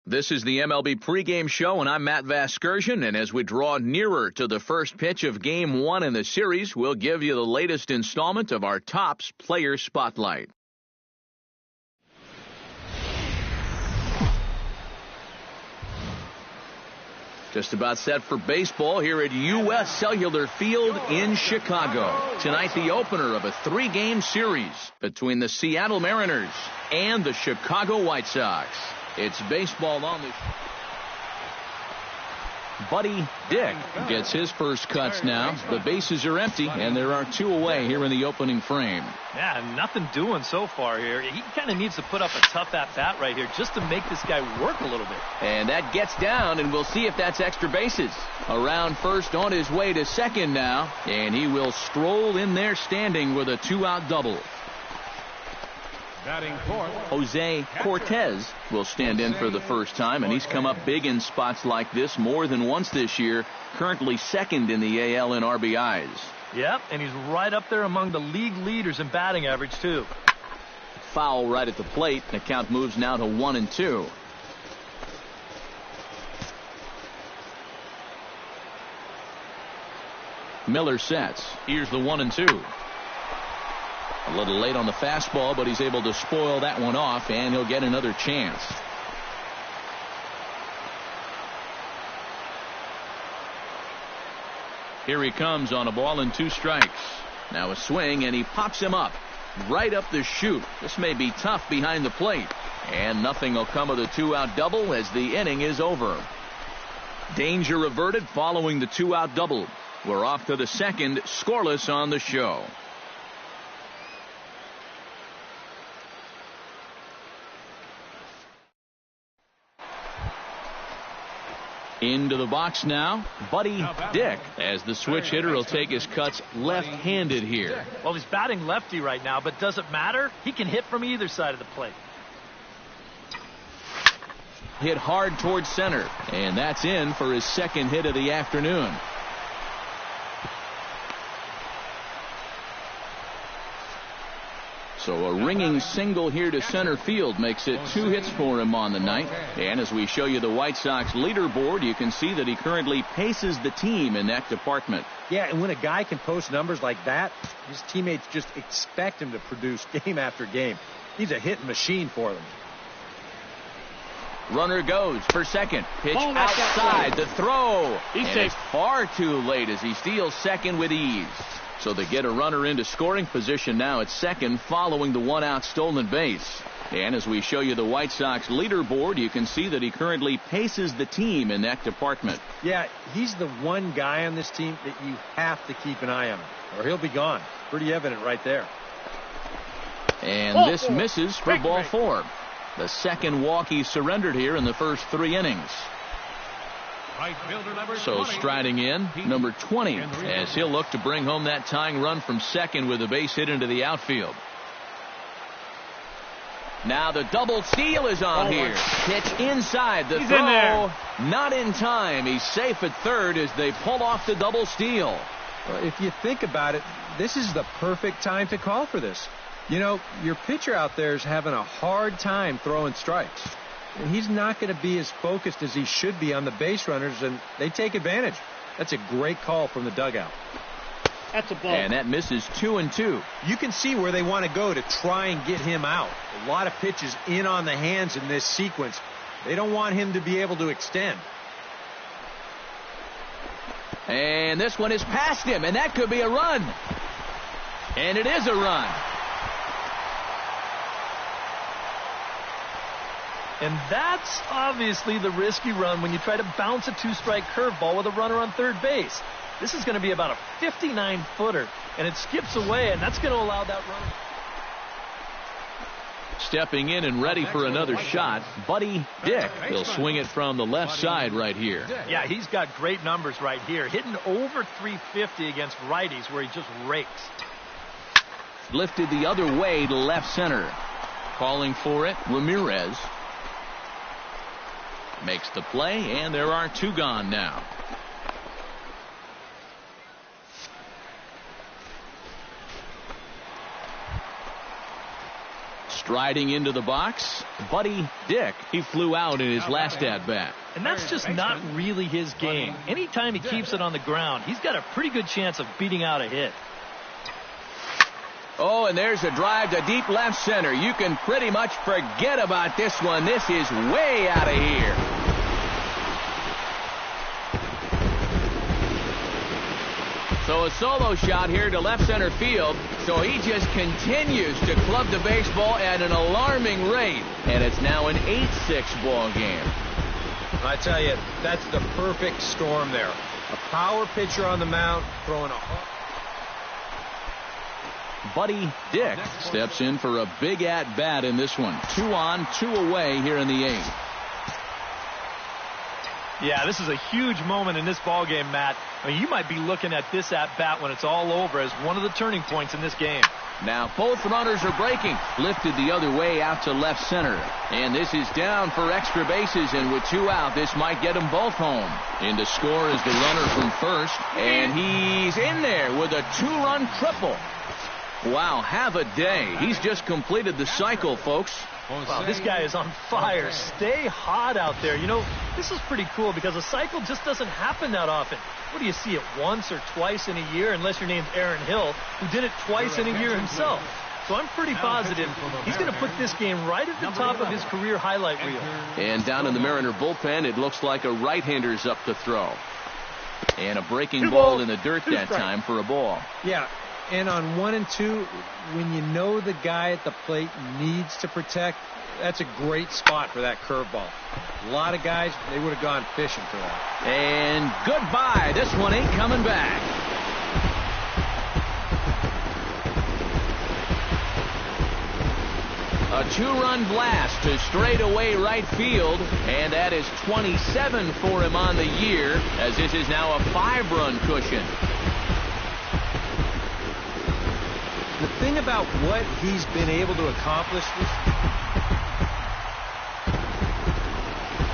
This is the MLB pregame show, and I'm Matt Vasgersian, and as we draw nearer to the first pitch of Game 1 in the series, we'll give you the latest installment of our Topps Player Spotlight. Just about set for baseball here at U.S. Cellular Field in Chicago. Tonight, the opener of a 3-game series between the Seattle Mariners and the Chicago White Sox. It's baseball on the... Buddy Dick gets his first cuts now. The bases are empty, and there are 2 away here in the opening frame. Yeah, nothing doing so far here. He kind of needs to put up a tough at-bat right here just to make this guy work a little bit. And that gets down, and we'll see if that's extra bases. Around first, on his way to second now, and he will stroll in there standing with a 2-out double. Jose Cortez will stand in for the first time, and he's come up big in spots like this more than once this year, currently second in the AL in RBIs. Yep, and he's right up there among the league leaders in batting average, too. Foul right at the plate. The count moves now to 1-2. Miller sets. Here's the 1-2. A little late on the fastball, but he's able to spoil that one off, and he'll get another chance. Here he comes on a ball and 2 strikes. Now a swing, and he pops him up right up the chute. This may be tough behind the plate, and nothing will come of the 2-out double as the inning is over. Danger averted following the 2-out double. We're off to the second, scoreless on the show. Into the box now, Buddy Dick, as the switch hitter will take his cuts left-handed here. Well, he's batting lefty right now, but does it matter? He can hit from either side of the plate. Hit hard towards center, and that's in for his second hit of the afternoon. So a ringing single here to center field makes it 2 hits for him on the night. And as we show you the White Sox leaderboard, you can see that he currently paces the team in that department. Yeah, and when a guy can post numbers like that, his teammates just expect him to produce game after game. He's a hit machine for them. Runner goes for second. Pitch outside. The throw. He's safe. It's far too late as he steals second with ease. So they get a runner into scoring position now at second following the 1-out stolen base. And as we show you the White Sox leaderboard, you can see that he currently paces the team in that department. Yeah, he's the one guy on this team that you have to keep an eye on, or he'll be gone. Pretty evident right there. And this misses for ball 4. The second walk he surrendered here in the first 3 innings. So striding in, number 20, as he'll look to bring home that tying run from second with a base hit into the outfield. Now the double steal is on here. Pitch inside. The throw not in time. He's safe at third as they pull off the double steal. Well, if you think about it, this is the perfect time to call for this. You know, your pitcher out there is having a hard time throwing strikes. And he's not going to be as focused as he should be on the base runners, and they take advantage. That's a great call from the dugout. That's a ball. And that misses 2-2. You can see where they want to go to try and get him out. A lot of pitches in on the hands in this sequence. They don't want him to be able to extend. And this one is past him, and that could be a run. And it is a run. And that's obviously the risky run when you try to bounce a 2-strike curveball with a runner on third base. This is going to be about a 59-footer, and it skips away, and that's going to allow that runner. Stepping in and ready for another shot, Buddy Dick. He'll swing it from the left side right here. Yeah, he's got great numbers right here. Hitting over 350 against righties where he just rakes. Lifted the other way to left center. Calling for it, Ramirez. Makes the play, and there are 2 gone now. Striding into the box, Buddy Dick. He flew out in his last at-bat. And that's just not really his game. Anytime he keeps it on the ground, he's got a pretty good chance of beating out a hit. Oh, and there's a drive to deep left center. You can pretty much forget about this one. This is way out of here. So a solo shot here to left center field. So he just continues to club the baseball at an alarming rate. And it's now an 8-6 ball game. I tell you, that's the perfect storm there. A power pitcher on the mound throwing a... Buddy Dick steps in for a big at-bat in this one. 2 on, 2 away here in the 8th. Yeah, this is a huge moment in this ball game, Matt. I mean, you might be looking at this at-bat when it's all over as one of the turning points in this game. Now both runners are breaking. Lifted the other way out to left center. And this is down for extra bases, and with 2 out, this might get them both home. In to score is the runner from first, and he's in there with a 2-run triple. Wow, have a day. He's just completed the cycle, folks. Wow, this guy is on fire. Stay hot out there. You know, this is pretty cool because a cycle just doesn't happen that often. What do you see it once or twice in a year, unless your name's Aaron Hill, who did it twice in a year himself. So I'm pretty positive he's going to put this game right at the top of his career highlight reel. And down in the Mariner bullpen, it looks like a right-hander's up to throw. And a breaking ball in the dirt that time for a ball. Yeah. And on 1 and 2, when you know the guy at the plate needs to protect, that's a great spot for that curveball. A lot of guys, they would have gone fishing for that. And goodbye. This one ain't coming back. A 2-run blast to straightaway right field, and that is 27 for him on the year, as this is now a 5-run cushion. The thing about what he's been able to accomplish this...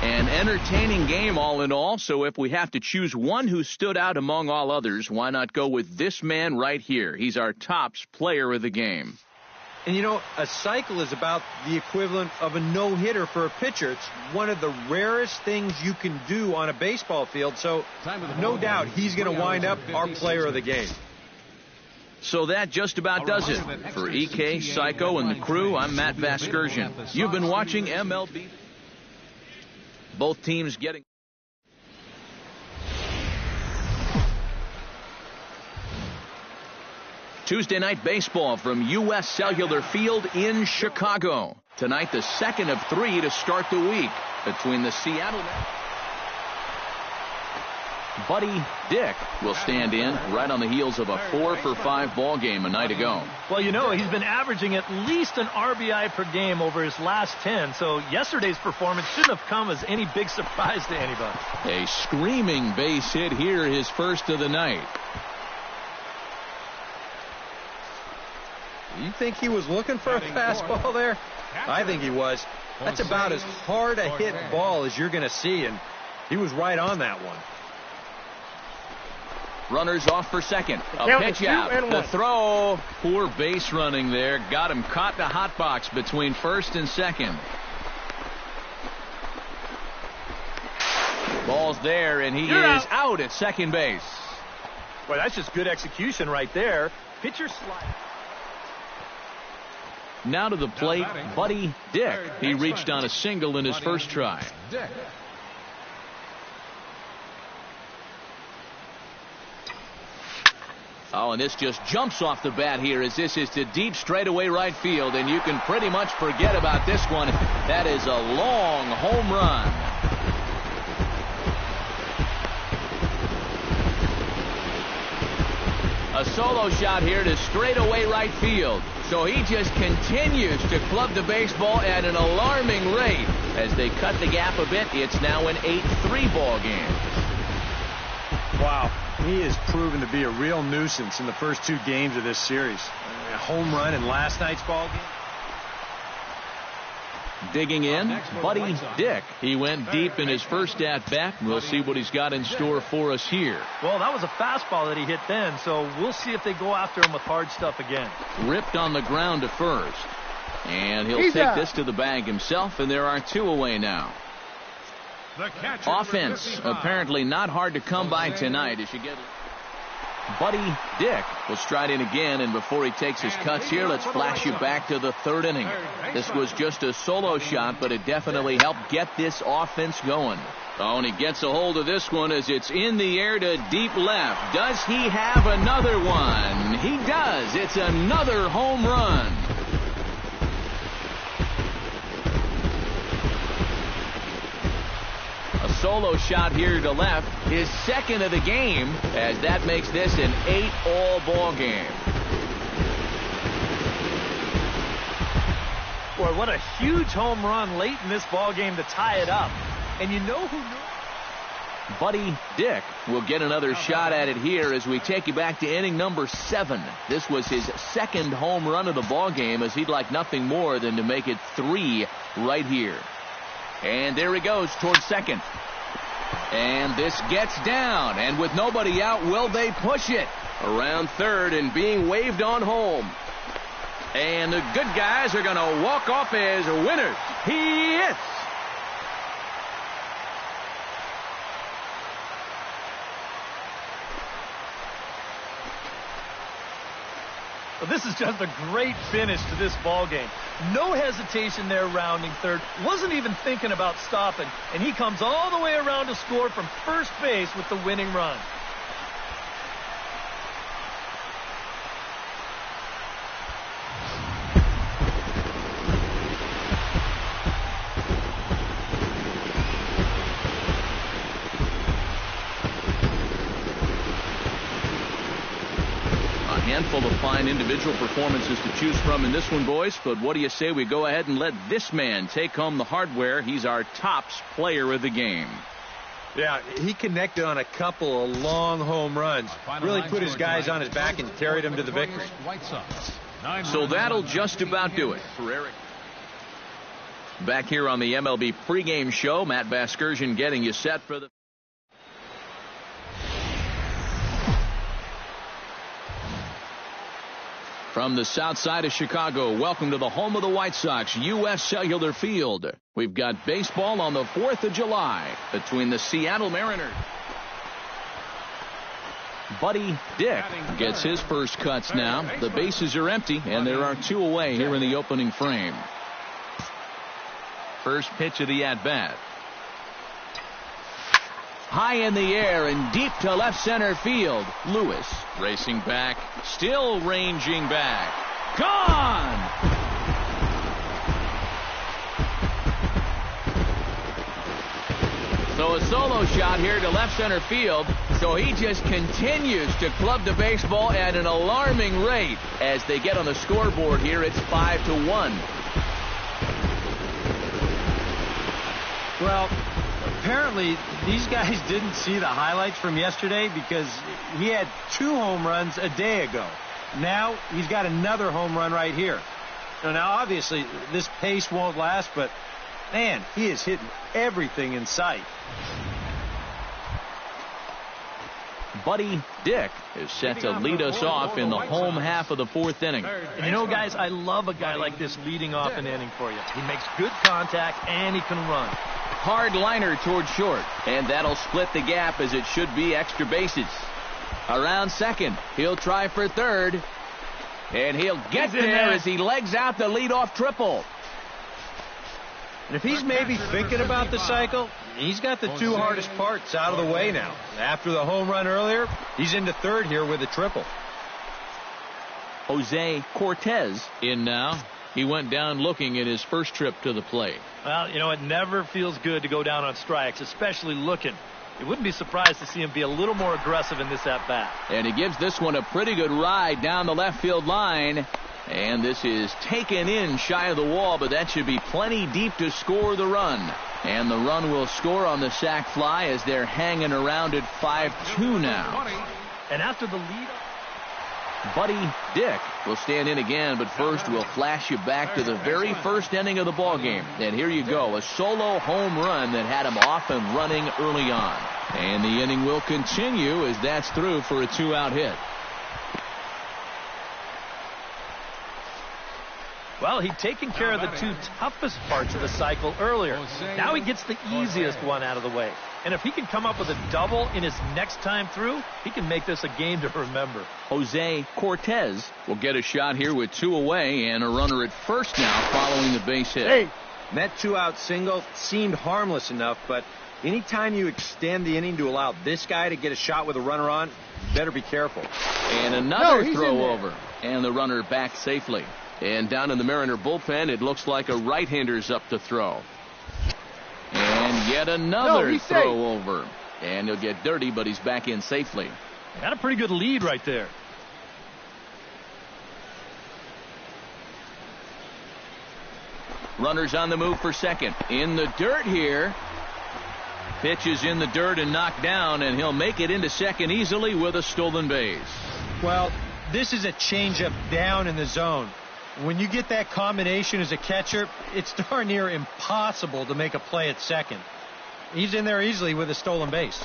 An entertaining game all in all, so if we have to choose one who stood out among all others, why not go with this man right here? He's our tops player of the game. And you know, a cycle is about the equivalent of a no-hitter for a pitcher. It's one of the rarest things you can do on a baseball field, so no doubt he's going to wind up our player of the game. So that just about does it. For EK, Psycho, and the crew, I'm Matt Vasgersian. You've been watching MLB. Both teams getting... Tuesday night baseball from U.S. Cellular Field in Chicago. Tonight, the second of 3 to start the week between the Seattle... Buddy Dick will stand in right on the heels of a 4-for-5 ball game a night ago. Well, you know, he's been averaging at least an RBI per game over his last 10, so yesterday's performance shouldn't have come as any big surprise to anybody. A screaming base hit here, his first of the night. You think he was looking for a fastball there? I think he was. That's about as hard a hit ball as you're going to see, and he was right on that one. Runners off for second. A pitch out. The throw. Poor base running there. Got him caught in a hot box between first and second. Ball's there, and he is out at second base. Boy, that's just good execution right there. Pitcher slide. Now to the plate, Buddy Dick. He reached on a single in his first try. Oh, and this just jumps off the bat here as this is to deep straightaway right field, and you can pretty much forget about this one. That is a long home run. A solo shot here to straightaway right field. So he just continues to club the baseball at an alarming rate. As they cut the gap a bit, it's now an 8-3 ball game. Wow. He has proven to be a real nuisance in the first 2 games of this series. A home run in last night's ball game. Digging in, Buddy Dick. He went deep in his first at-bat. We'll see what he's got in store for us here. Well, that was a fastball that he hit then, so we'll see if they go after him with hard stuff again. Ripped on the ground to first. And he'll take this to the bag himself, and there are 2 away now. Offense apparently not hard to come by tonight as you get. Buddy Dick will stride in again, and before he takes his cuts here, let's flash you back to the 3rd inning. This was just a solo shot, but it definitely helped get this offense going. Oh, and he gets a hold of this one as it's in the air to deep left. Does he have another one? He does. It's another home run. Solo shot here to left, his 2nd of the game, as that makes this an 8-all ball game. Boy, what a huge home run late in this ball game to tie it up. And you know who knew? Buddy Dick will get another shot at it here as we take you back to inning number 7. This was his 2nd home run of the ball game, as he'd like nothing more than to make it 3 right here. And there he goes towards 2nd. And this gets down, and with nobody out, will they push it? Around 3rd and being waved on home. And the good guys are going to walk off as winners. He is. Well, this is just a great finish to this ball game. No hesitation there rounding 3rd. Wasn't even thinking about stopping. And he comes all the way around to score from first base with the winning run. Handful of fine individual performances to choose from in this one, boys, but what do you say we go ahead and let this man take home the hardware? He's our tops player of the game. Yeah, he connected on a couple of long home runs. Really put his guys on his back and carried them to the victory. So that'll just about do it for Eric. Back here on the MLB pregame show, Matt Vasgersian getting you set for the From the south side of Chicago, welcome to the home of the White Sox, U.S. Cellular Field. We've got baseball on the 4th of July between the Seattle Mariners. Buddy Dick gets his first cuts now. The bases are empty, and there are 2 away here in the opening frame. First pitch of the at-bat. High in the air and deep to left center field. Lewis racing back, still ranging back. Gone! So a solo shot here to left center field. So he just continues to club the baseball at an alarming rate. As they get on the scoreboard here, it's 5-1. Well, apparently these guys didn't see the highlights from yesterday, because he had 2 home runs a day ago. Now he's got another home run right here. Now obviously this pace won't last, but man, he is hitting everything in sight. Buddy Dick is set to lead us off in the home half of the 4th inning. And you know, guys, I love a guy like this leading off an inning for you. He makes good contact and he can run. Hard liner toward short, and that'll split the gap, as it should be extra bases. Around 2nd, he'll try for 3rd, and he'll get there as he legs out the leadoff triple. And if he's maybe thinking about the cycle, he's got the 2 hardest parts out of the way now. After the home run earlier, he's into 3rd here with a triple. Jose Cortez in now. He went down looking at his first trip to the plate. Well, you know, it never feels good to go down on strikes, especially looking. You wouldn't be surprised to see him be a little more aggressive in this at-bat. And he gives this one a pretty good ride down the left field line. And this is taken in shy of the wall, but that should be plenty deep to score the run. And the run will score on the sac fly as they're hanging around at 5-2 now. And after the lead, Buddy Dick will stand in again, but first we'll flash you back to the very first inning of the ball game. And here you go, a solo home run that had him off and running early on. And the inning will continue as that's through for a 2-out hit. Well, he'd taken care of the two toughest parts of the cycle earlier. Now he gets the easiest one out of the way. And if he can come up with a double in his next time through, he can make this a game to remember. Jose Cortez will get a shot here with 2 away and a runner at first now following the base hit. Hey, that 2-out single seemed harmless enough, but anytime you extend the inning to allow this guy to get a shot with a runner on, you better be careful. And another throw over. And the runner back safely. And down in the Mariner bullpen, it looks like a right-hander's up to throw. And yet another throw over. And he'll get dirty, but he's back in safely. Got a pretty good lead right there. Runners on the move for second. In the dirt here. Pitch is in the dirt and knocked down, and he'll make it into second easily with a stolen base. Well, this is a changeup down in the zone. When you get that combination as a catcher, it's darn near impossible to make a play at second. He's in there easily with a stolen base.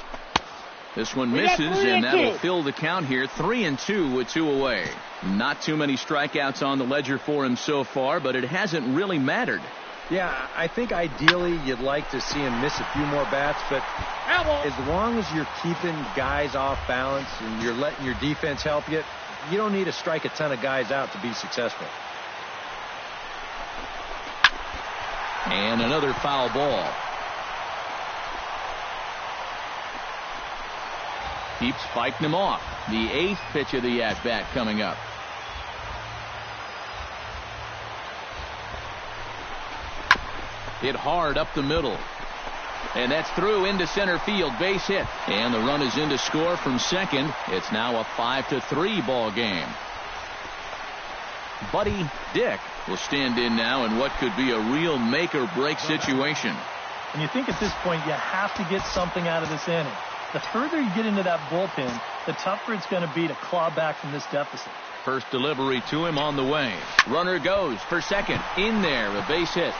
This one misses, and that'll fill the count here. 3-2 with 2 away. Not too many strikeouts on the ledger for him so far, but it hasn't really mattered. Yeah, I think ideally you'd like to see him miss a few more bats, but as long as you're keeping guys off balance and you're letting your defense help you, you don't need to strike a ton of guys out to be successful. And another foul ball. Keeps fighting him off. The 8th pitch of the at-bat coming up. Hit hard up the middle. And that's through into center field. Base hit. And the run is in to score from second. It's now a 5-3 ball game. Buddy Dick will stand in now in what could be a real make-or-break situation. And you think at this point you have to get something out of this inning. The further you get into that bullpen, the tougher it's going to be to claw back from this deficit. First delivery to him on the way. Runner goes for second. In there, a base hit.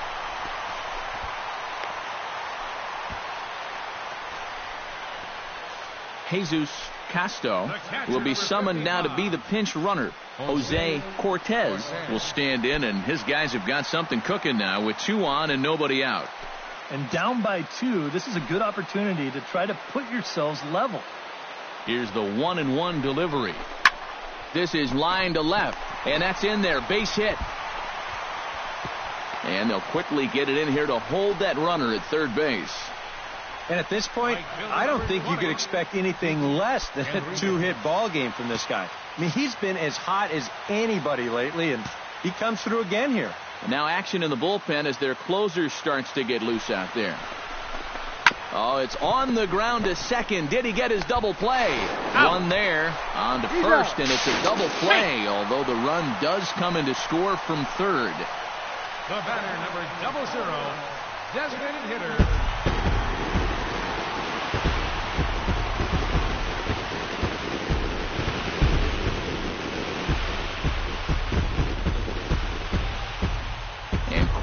Jesus Castro will be summoned now to be the pinch runner. Jose Cortez will stand in, and his guys have got something cooking now with 2 on and nobody out. And down by 2, this is a good opportunity to try to put yourselves level. Here's the 1-1 delivery. This is line to left, and that's in there. Base hit. And they'll quickly get it in here to hold that runner at third base. And at this point, I don't think you could expect anything less than a 2-hit ball game from this guy. I mean, he's been as hot as anybody lately, and he comes through again here. And now action in the bullpen as their closer starts to get loose out there. Oh, it's on the ground to second. Did he get his double play? One there on to first, and it's a double play, although the run does come in to score from third. The batter, number 00, designated hitter.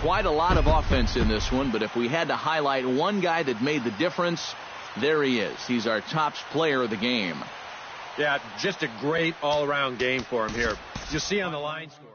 Quite a lot of offense in this one, but if we had to highlight one guy that made the difference, there he is. He's our top player of the game. Yeah, just a great all-around game for him here. You'll see on the line score.